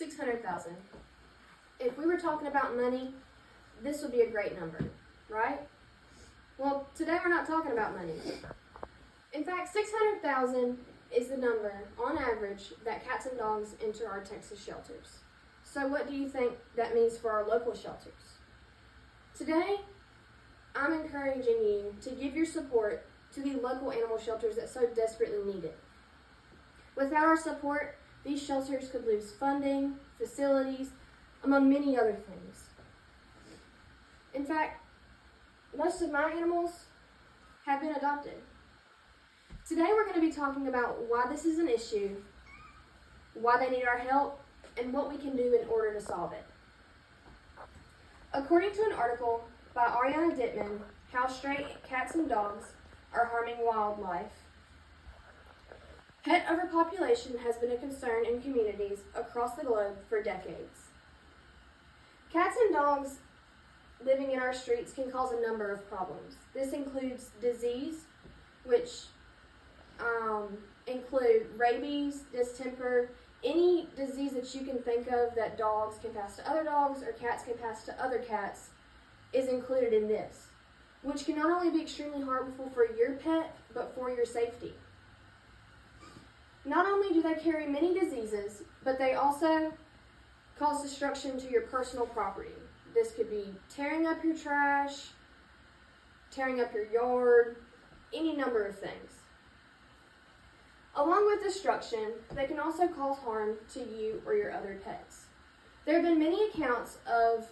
600,000. If we were talking about money, this would be a great number, right? Well, today we're not talking about money. In fact, 600,000 is the number, on average, that cats and dogs enter our Texas shelters. So what do you think that means for our local shelters? Today, I'm encouraging you to give your support to the local animal shelters that so desperately need it. Without our support, these shelters could lose funding, facilities, among many other things. In fact, most of my animals have been adopted. Today we're going to be talking about why this is an issue, why they need our help, and what we can do in order to solve it. According to an article by Ariana Dittman, How Stray Cats and Dogs Are Harming Wildlife, pet overpopulation has been a concern in communities across the globe for decades. Cats and dogs living in our streets can cause a number of problems. This includes disease, which include rabies, distemper, any disease that you can think of that dogs can pass to other dogs or cats can pass to other cats is included in this, which can not only be extremely harmful for your pet, but for your safety. Not only do they carry many diseases, but they also cause destruction to your personal property. This could be tearing up your trash, tearing up your yard, any number of things. Along with destruction, they can also cause harm to you or your other pets. There have been many accounts of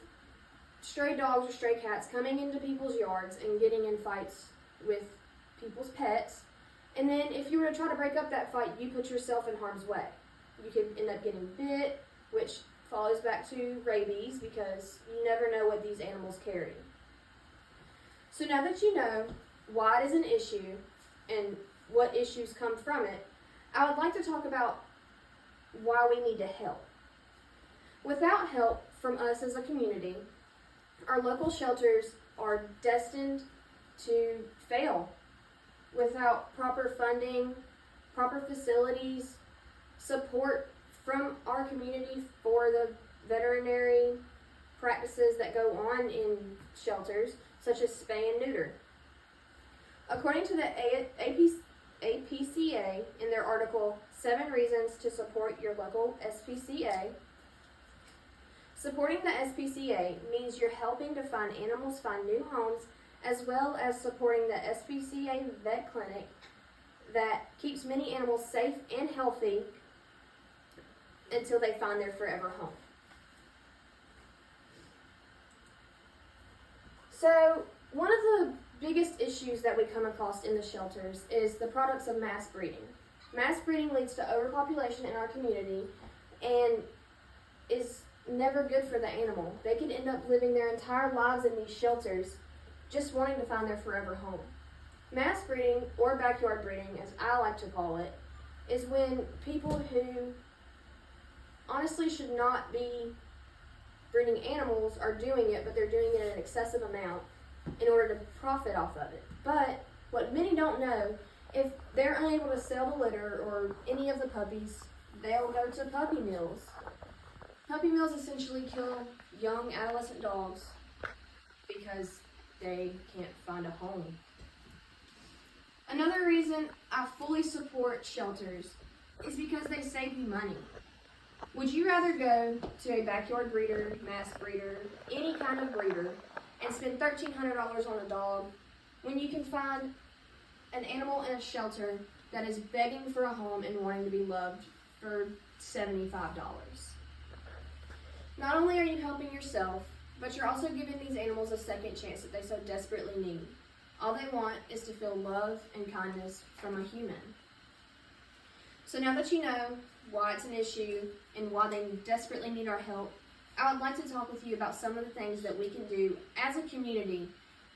stray dogs or stray cats coming into people's yards and getting in fights with people's pets. And then if you were to try to break up that fight, you put yourself in harm's way. You could end up getting bit, which follows back to rabies because you never know what these animals carry. So now that you know why it is an issue and what issues come from it, I would like to talk about why we need to help. Without help from us as a community, our local shelters are destined to fail. Without proper funding, proper facilities, support from our community for the veterinary practices that go on in shelters, such as spay and neuter. According to the APCA in their article, 7 Reasons to Support Your Local SPCA, supporting the SPCA means you're helping to find animals find new homes, as well as supporting the SPCA vet clinic that keeps many animals safe and healthy until they find their forever home. So, one of the biggest issues that we come across in the shelters is the products of mass breeding. Mass breeding leads to overpopulation in our community and is never good for the animal. They can end up living their entire lives in these shelters just wanting to find their forever home. Mass breeding, or backyard breeding as I like to call it, is when people who honestly should not be breeding animals are doing it, but they're doing it in an excessive amount in order to profit off of it. But what many don't know, if they're unable to sell the litter or any of the puppies, they'll go to puppy mills. Puppy mills essentially kill young adolescent dogs because they can't find a home. Another reason I fully support shelters is because they save you money. Would you rather go to a backyard breeder, mass breeder, any kind of breeder, and spend $1,300 on a dog when you can find an animal in a shelter that is begging for a home and wanting to be loved for $75? Not only are you helping yourself, but you're also giving these animals a second chance that they so desperately need. All they want is to feel love and kindness from a human. So now that you know why it's an issue and why they desperately need our help, I would like to talk with you about some of the things that we can do as a community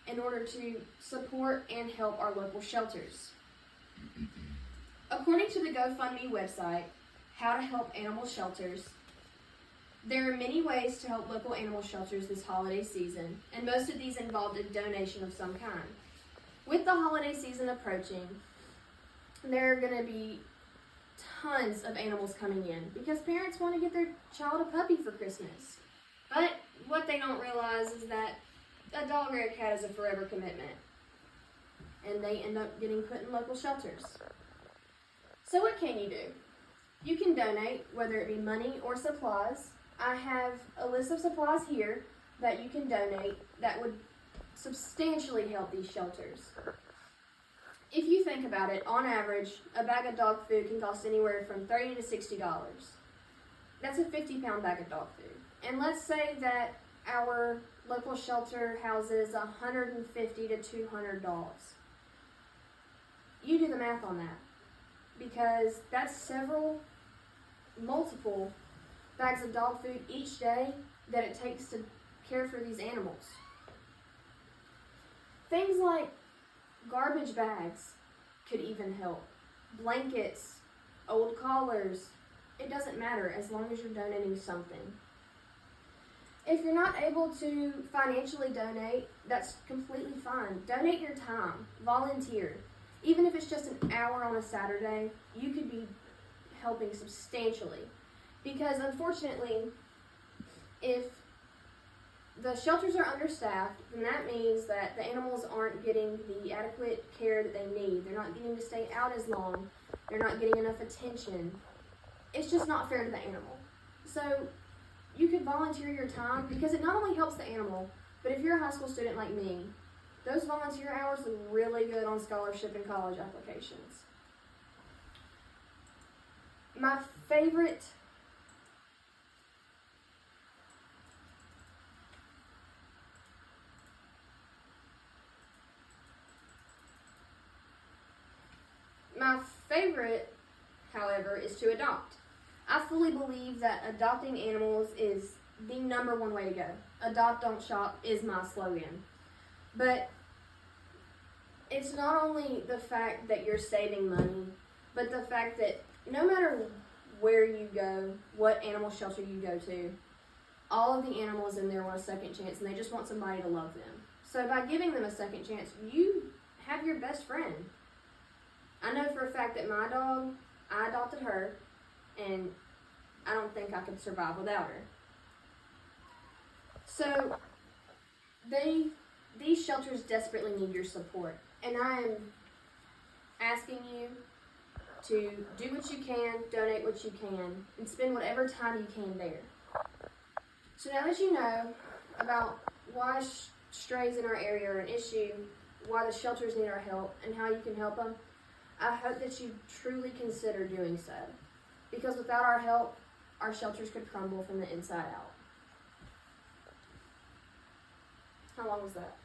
in order to support and help our local shelters. According to the GoFundMe website, How to Help Animal Shelters, there are many ways to help local animal shelters this holiday season, and most of these involved a donation of some kind. With the holiday season approaching, there are going to be tons of animals coming in because parents want to get their child a puppy for Christmas. But what they don't realize is that a dog or a cat is a forever commitment, and they end up getting put in local shelters. So what can you do? You can donate, whether it be money or supplies. I have a list of supplies here that you can donate that would substantially help these shelters. If you think about it, on average, a bag of dog food can cost anywhere from $30 to $60. That's a 50-pound bag of dog food. And let's say that our local shelter houses 150 to 200 dogs. You do the math on that, because that's multiple bags of dog food each day that it takes to care for these animals. Things like garbage bags could even help. Blankets, old collars, it doesn't matter as long as you're donating something. If you're not able to financially donate, that's completely fine. Donate your time, volunteer. Even if it's just an hour on a Saturday, you could be helping substantially. Because unfortunately, if the shelters are understaffed, then that means that the animals aren't getting the adequate care that they need. They're not getting to stay out as long. They're not getting enough attention. It's just not fair to the animal. So you could volunteer your time, because it not only helps the animal, but if you're a high school student like me, those volunteer hours look really good on scholarship and college applications. My favorite however, is to adopt. I fully believe that adopting animals is the number one way to go. Adopt, don't shop is my slogan. But it's not only the fact that you're saving money, but the fact that no matter where you go, what animal shelter you go to, all of the animals in there want a second chance, and they just want somebody to love them. So by giving them a second chance, you have your best friend. I know for a fact that my dog, I adopted her, and I don't think I could survive without her. So these shelters desperately need your support, and I am asking you to do what you can, donate what you can, and spend whatever time you can there. So now that you know about why strays in our area are an issue, why the shelters need our help, and how you can help them, I hope that you truly consider doing so. Because without our help, our shelters could crumble from the inside out. How long was that?